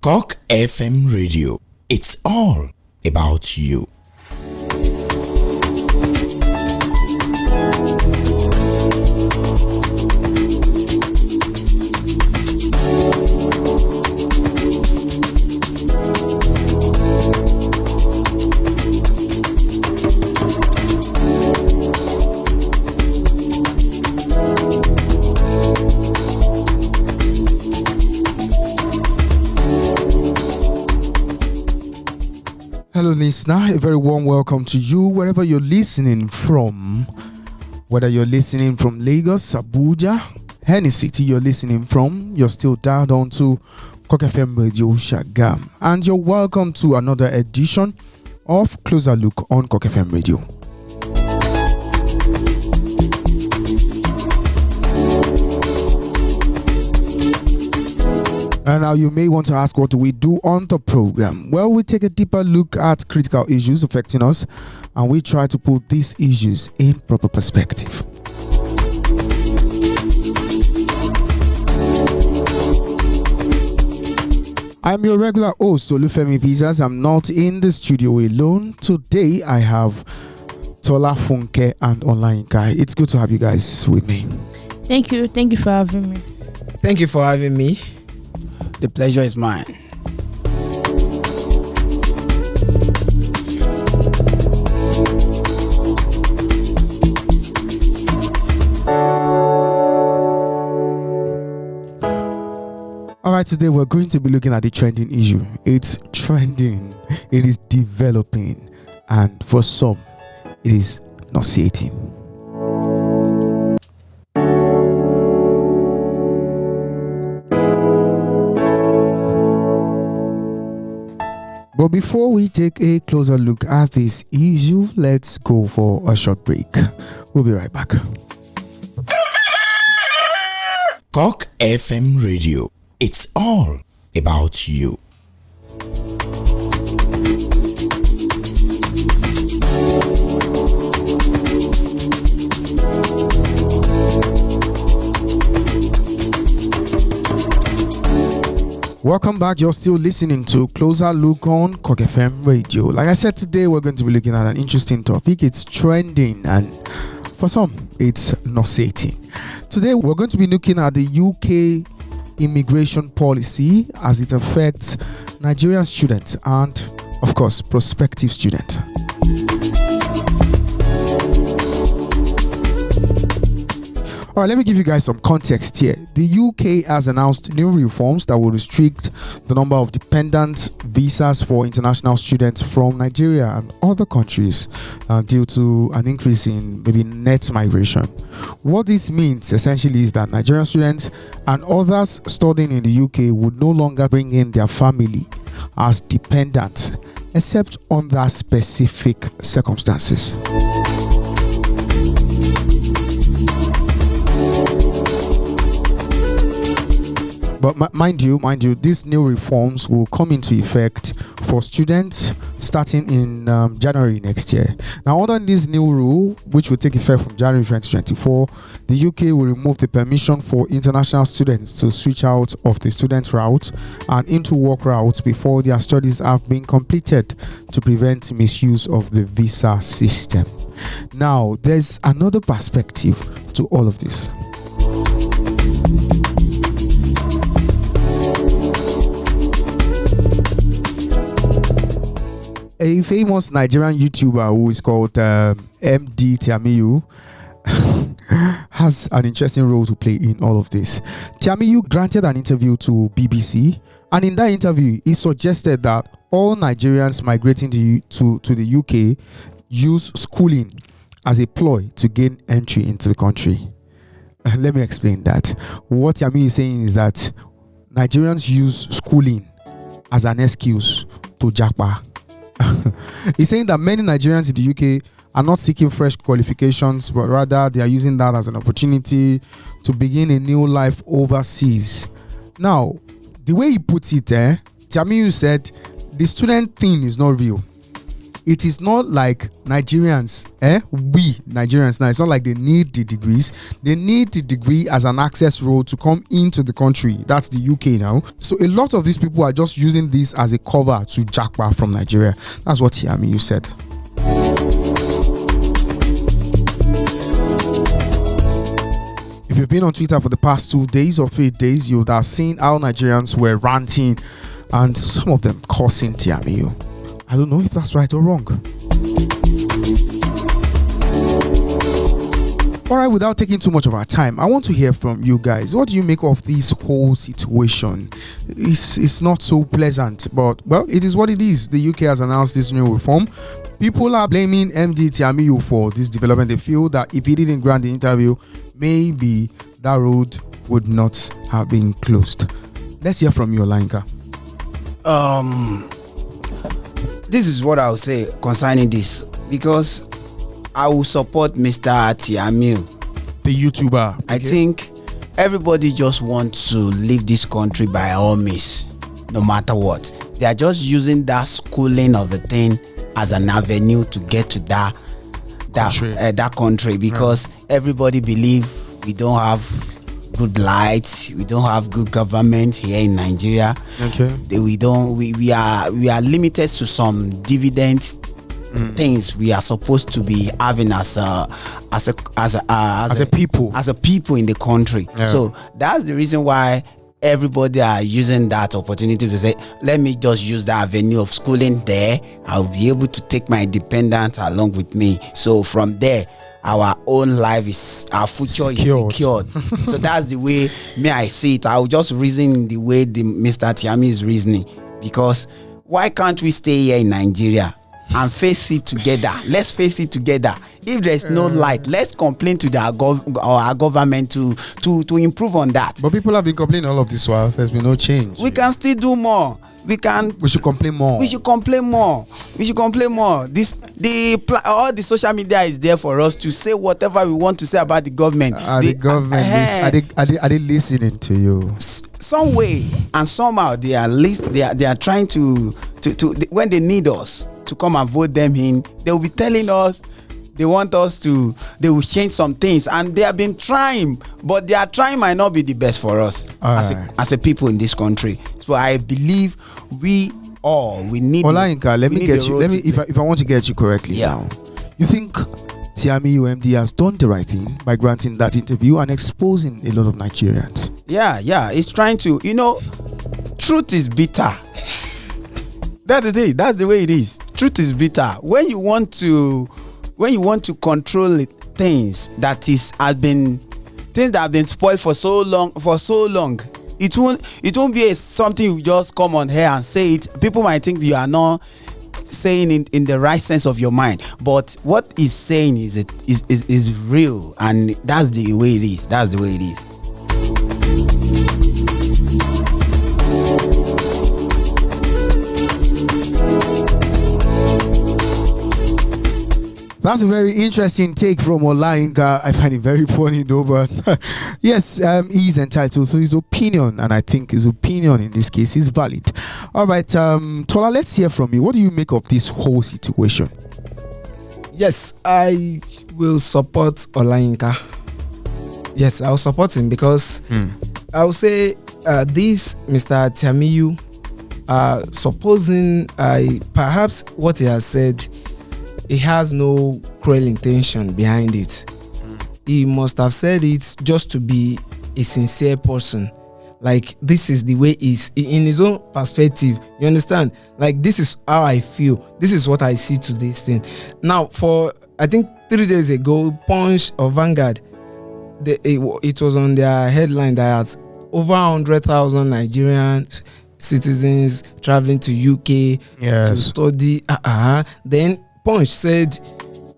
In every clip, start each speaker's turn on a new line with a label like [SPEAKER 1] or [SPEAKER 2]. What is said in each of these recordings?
[SPEAKER 1] CockFM Radio. It's all about you.
[SPEAKER 2] Hello listener, a very warm welcome to you wherever you're listening from. Whether you're listening from Lagos, Abuja, any city you're listening from, you're still dialed on to CockFM Radio Shagam. And you're welcome to another edition of Closer Look on CockFM Radio. And now you may want to ask, what do we do on the program? Well, we take a deeper look at critical issues affecting us, and we try to put these issues in proper perspective. I'm your regular host, Olufemi Pizzas. I'm not in the studio alone. Today, I have Tola, Funke, and Online Guy. It's good to have you guys with me.
[SPEAKER 3] Thank you. Thank you for having me.
[SPEAKER 4] Thank you for having me. The pleasure is mine.
[SPEAKER 2] All right, today we're going to be looking at the trending issue. It's trending, it is developing, and for some, it is nauseating. But before we take a closer look at this issue, let's go for a short break. We'll be right back.
[SPEAKER 1] CockFM Radio. It's all about you.
[SPEAKER 2] Welcome back. You're still listening to Closer Look on CockFM Radio. Like I said, today we're going to be looking at an interesting topic. It's trending, and for some, it's nauseating. Today we're going to be looking at the UK immigration policy as it affects Nigerian students and, of course, prospective students. All right, let me give you guys some context here. The UK has announced new reforms that will restrict the number of dependent visas for international students from Nigeria and other countries due to an increase in maybe net migration. What this means essentially is that Nigerian students and others studying in the UK would no longer bring in their family as dependents, except under specific circumstances. But mind you, these new reforms will come into effect for students starting in January next year. Now, under this new rule, which will take effect from January 2024, the UK will remove the permission for international students to switch out of the student route and into work routes before their studies have been completed to prevent misuse of the visa system. Now, there's another perspective to all of this. A famous Nigerian YouTuber who is called MD Tiamiyu has an interesting role to play in all of this. Tiamiyu granted an interview to BBC, and in that interview, he suggested that all Nigerians migrating to the UK use schooling as a ploy to gain entry into the country. Let me explain that. What Tiamiyu is saying is that Nigerians use schooling as an excuse to japa. He's saying that many Nigerians in the UK are not seeking fresh qualifications, but rather they are using that as an opportunity to begin a new life overseas. Now, the way he puts it, Tiamiyu said the student thing is not real. it is not like Nigerians, we Nigerians now, it's not like they need the degrees. They need the degree as an access road to come into the country. That's the UK now. So a lot of these people are just using this as a cover to jackpot from Nigeria. That's what you said. If you've been on Twitter for the past 2 days or 3 days, you would have seen how Nigerians were ranting and some of them cursing Tiamiyu. I don't know if that's right or wrong. Alright, without taking too much of our time, I want to hear from you guys. What do you make of this whole situation? It's not so pleasant, but well, it is what it is. The UK has announced this new reform. People are blaming MD Tiamiyu for this development. They feel that if he didn't grant the interview, maybe that road would not have been closed. Let's hear from you, Olayinka.
[SPEAKER 5] This is what I'll say concerning this, because I will support Mr. Tiamiyu,
[SPEAKER 2] the YouTuber.
[SPEAKER 5] I think everybody just wants to leave this country by all means, no matter what. They are just using that schooling of the thing as an avenue to get to that country, because everybody believe we don't have good lights, we don't have good government here in Nigeria. We are limited to some dividends things we are supposed to be having as a people in the country. So that's the reason why everybody are using that opportunity to say, let me just use that avenue of schooling there. I'll be able to take my dependent along with me. So from there, our own life our future is secured. So that's the way I see it. I'll just reason the way Mr. Tiamiyu is reasoning, because why can't we stay here in Nigeria and face it together? Let's face it together. If there's no light, let's complain to our government to improve on that.
[SPEAKER 2] But people have been complaining all of this while. There's been no change.
[SPEAKER 5] We can still do more. We should complain more. We should complain more. All the social media is there for us to say whatever we want to say about the government.
[SPEAKER 2] Are they listening to you?
[SPEAKER 5] Some way and somehow they are trying to when they need us to come and vote them in, they will be telling us they will change some things, and they have been trying, but their trying might not be the best for us as a people in this country. So I believe we need.
[SPEAKER 2] Olayinka, if I want to get you correctly now, you think Tiamiyu MD has done the right thing by granting that interview and exposing a lot of Nigerians?
[SPEAKER 5] Yeah, it's trying to, truth is bitter. That's the thing. That's the way it is. Truth is bitter. When you want to control things that have been spoiled for so long, it won't be something you just come on here and say it. People might think you are not saying it in the right sense of your mind, but what he's saying is real, and that's the way it is. That's the way it is.
[SPEAKER 2] That's a very interesting take from Olayinka. I find it very funny though, but yes, he's entitled to his opinion, and I think his opinion in this case is valid. All right, Tola, let's hear from you. What do you make of this whole situation?
[SPEAKER 4] Yes, I will support Olayinka. Yes, I'll support him because I'll say this Mr. Tiamiyu, supposing perhaps what he has said, he has no cruel intention behind it. He must have said it just to be a sincere person. Like, this is the way he's in his own perspective. You understand? Like, this is how I feel. This is what I see to this thing. Now, I think 3 days ago, Punch or Vanguard, it was on their headline that over 100,000 Nigerian citizens traveling to UK to study. Then Punch said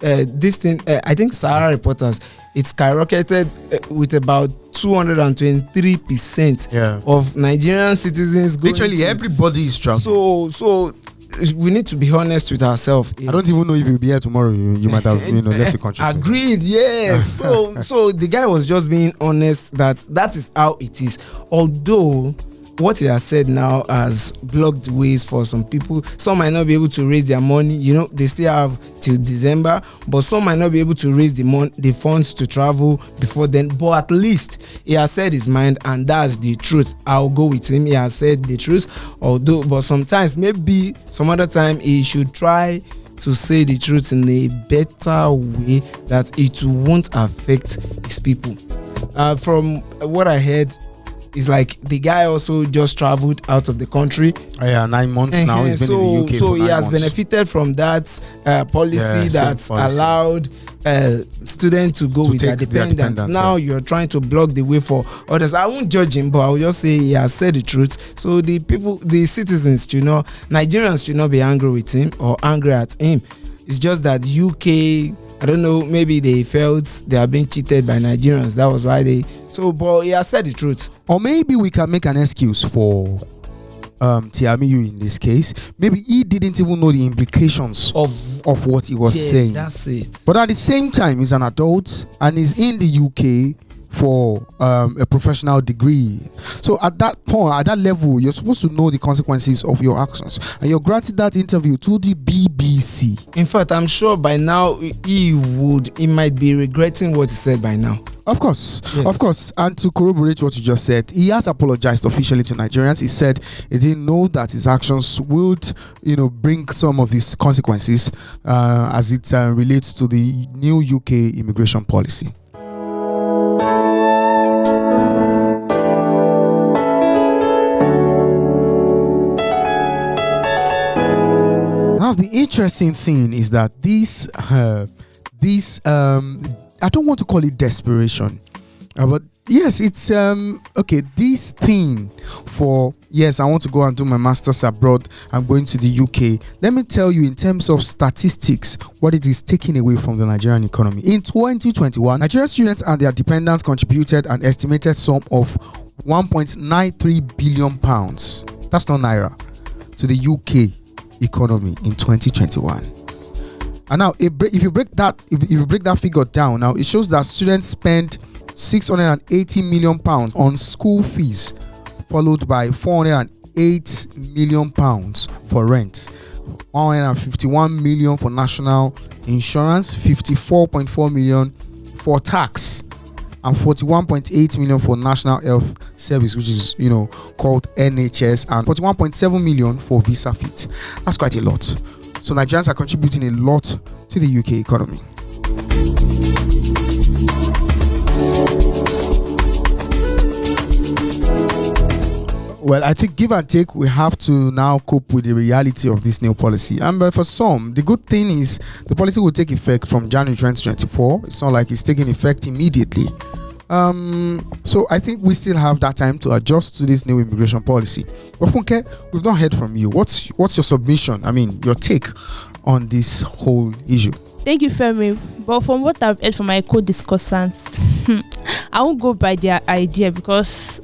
[SPEAKER 4] this thing, I think Sahara Reporters, it skyrocketed with about 223% of Nigerian citizens going.
[SPEAKER 2] Literally everybody is traveling.
[SPEAKER 4] So we need to be honest with ourselves.
[SPEAKER 2] I don't even know if you'll be here tomorrow. You might have left the country.
[SPEAKER 4] Agreed, yes. So the guy was just being honest that is how it is. Although what he has said now has blocked ways for some people. Some might not be able to raise their money. You know, they still have till December, but some might not be able to raise the funds to travel before then. But at least he has said his mind, and that's the truth. I'll go with him. He has said the truth. Although, but sometimes, maybe some other time, he should try to say the truth in a better way that it won't affect his people. From what I heard, it's like the guy also just traveled out of the country.
[SPEAKER 2] 9 months now. He's been in the UK.
[SPEAKER 4] So
[SPEAKER 2] for 9
[SPEAKER 4] he has
[SPEAKER 2] months.
[SPEAKER 4] benefited from that policy that's allowed students to go with their dependents. Now you're trying to block the way for others. I won't judge him, but I will just say he has said the truth. So the people, the citizens, Nigerians should not be angry with him or angry at him. It's just that UK, I don't know, maybe they felt they are being cheated by Nigerians. That was why but he has said the truth.
[SPEAKER 2] Or maybe we can make an excuse for Tiamiyu in this case. Maybe he didn't even know the implications of what he was saying.
[SPEAKER 4] That's it.
[SPEAKER 2] But at the same time, he's an adult and he's in the UK for a professional degree. So at that point, at that level, you're supposed to know the consequences of your actions. And you're granted that interview to the BBC.
[SPEAKER 4] In fact, I'm sure by now he might be regretting what he said by now.
[SPEAKER 2] Of course,
[SPEAKER 4] yes.
[SPEAKER 2] Of course. And to corroborate what you just said, he has apologized officially to Nigerians. He said he didn't know that his actions would, bring some of these consequences as it relates to the new UK immigration policy. Now, the interesting thing is that this I don't want to call it desperation, but yes, it's okay. This thing for I want to go and do my masters abroad. I'm going to the UK. Let me tell you, in terms of statistics, what it is taking away from the Nigerian economy. In 2021, Nigerian students and their dependents contributed an estimated sum of 1.93 billion pounds. That's not naira, to the UK economy in 2021. And now if you break that figure down, now it shows that students spend 680 million pounds on school fees, followed by 408 million pounds for rent, 151 million for national insurance, 54.4 million for tax, and 41.8 million for National Health Service, which is called NHS, and 41.7 million for visa fees. That's quite a lot. So Nigerians are contributing a lot to the UK economy. Well, I think give and take, we have to now cope with the reality of this new policy. And for some, the good thing is the policy will take effect from January 2024. It's not like it's taking effect immediately. So I think we still have that time to adjust to this new immigration policy. But Funke, we've not heard from you. What's your submission? I mean, your take on this whole issue?
[SPEAKER 3] Thank you, Femi. But from what I've heard from my co-discussants, I won't go by their idea because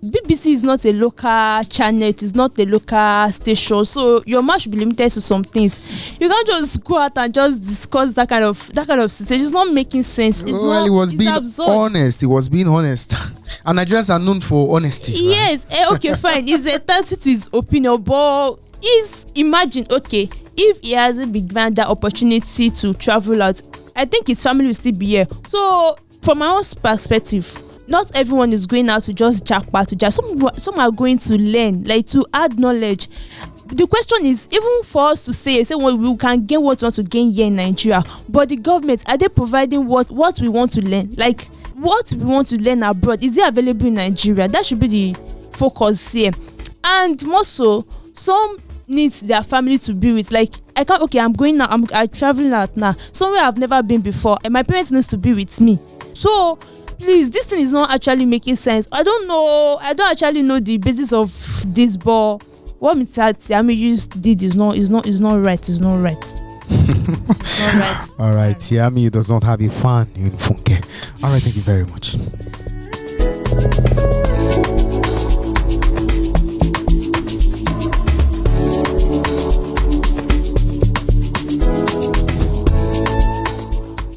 [SPEAKER 3] BBC is not a local channel, it is not a local station, so your mouth should be limited to some things. You can't just go out and just discuss that kind of situation. It's not making sense. He was being
[SPEAKER 2] honest. He was being honest. And Nigerians are known for honesty.
[SPEAKER 3] Yes, right? Okay, fine. He's entitled to his opinion, but imagine, okay, if he hasn't been given that opportunity to travel out, I think his family will still be here. So, from my own perspective, not everyone is going out to just jackpot. Some are going to learn, like to add knowledge. The question is, even for us to say well, we can gain what we want to gain here in Nigeria, but the government, are they providing what we want to learn? Like what we want to learn abroad, is it available in Nigeria? That should be the focus here. And more so, some need their family to be with. Like I'm going now, I'm traveling out now, somewhere I've never been before, and my parents needs to be with me. So please, this thing is not actually making sense. I don't actually know the basis of this, but what Mr. Tiamiyu did is not right. It's not right. All right.
[SPEAKER 2] All right. Tiamiyu does not have a fan in Funke. All right. Thank you very much.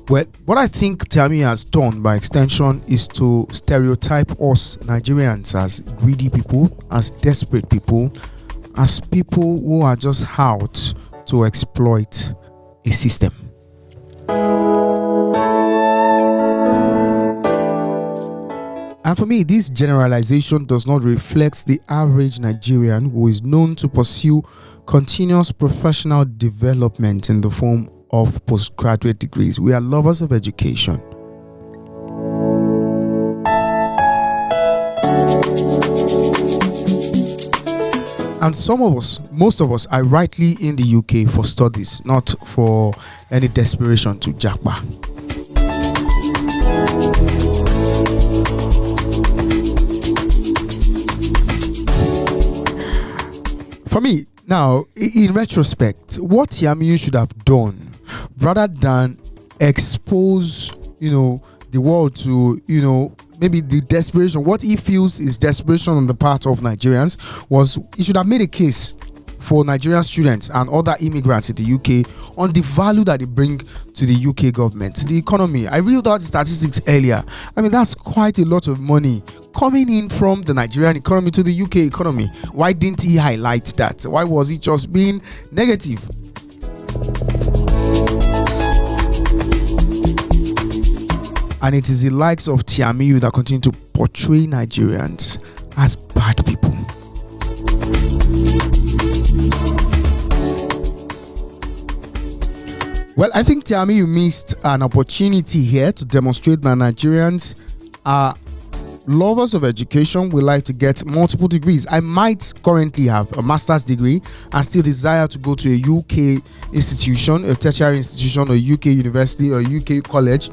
[SPEAKER 2] Well, what I think Tiami has done by extension is to stereotype us Nigerians as greedy people, as desperate people, as people who are just out to exploit a system. And for me, this generalization does not reflect the average Nigerian who is known to pursue continuous professional development in the form of postgraduate degrees. We are lovers of education. And some of us, most of us, are rightly in the UK for studies, not for any desperation to japa. For me, now, in retrospect, what Tiami should have done, rather than expose, the world to, maybe the desperation, what he feels is desperation on the part of Nigerians, was he should have made a case for Nigerian students and other immigrants in the UK on the value that they bring to the UK government, the economy. I read out the statistics earlier. I mean, that's quite a lot of money coming in from the Nigerian economy to the UK economy. Why didn't he highlight that? Why was he just being negative? And it is the likes of Tiamiyu that continue to portray Nigerians as bad people. Well, I think Tiamiyu missed an opportunity here to demonstrate that Nigerians are lovers of education. We like to get multiple degrees. I might currently have a master's degree and still desire to go to a UK institution, a tertiary institution, or a UK university or a UK college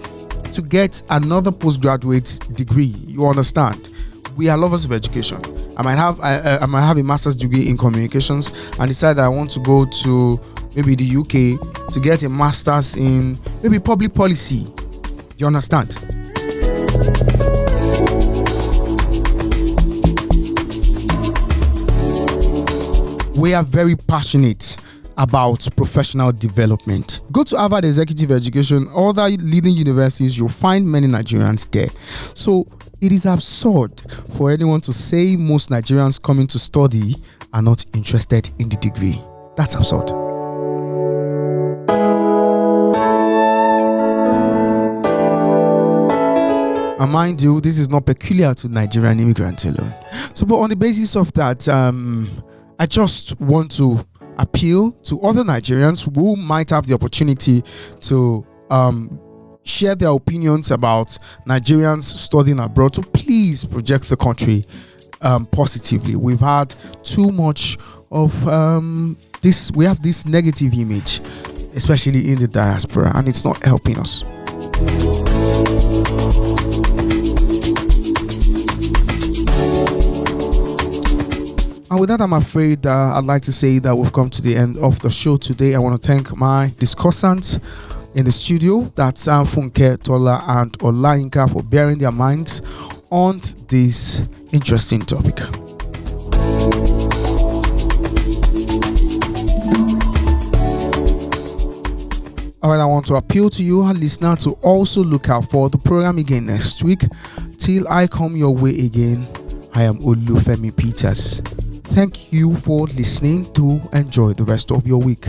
[SPEAKER 2] to get another postgraduate degree. You understand? We are lovers of education. I might have a master's degree in communications and decide that I want to go to maybe the UK to get a master's in maybe public policy. You understand? We are very passionate about professional development. Go to Harvard Executive Education, other leading universities, you'll find many Nigerians there. So it is absurd for anyone to say most Nigerians coming to study are not interested in the degree. That's absurd. And mind you, this is not peculiar to Nigerian immigrants alone. So, but on the basis of that, I just want to appeal to other Nigerians who might have the opportunity to share their opinions about Nigerians studying abroad to please project the country positively. We've had too much of this. We have this negative image, especially in the diaspora, and it's not helping us. And with that, I'm afraid I'd like to say that we've come to the end of the show today. I want to thank my discussants in the studio, that's Funke, Tola, and Olayinka, for bearing their minds on this interesting topic. Alright, I want to appeal to you, our listener, to also look out for the program again next week. Till I come your way again, I am Olufemi Peters. Thank you for listening. To enjoy the rest of your week.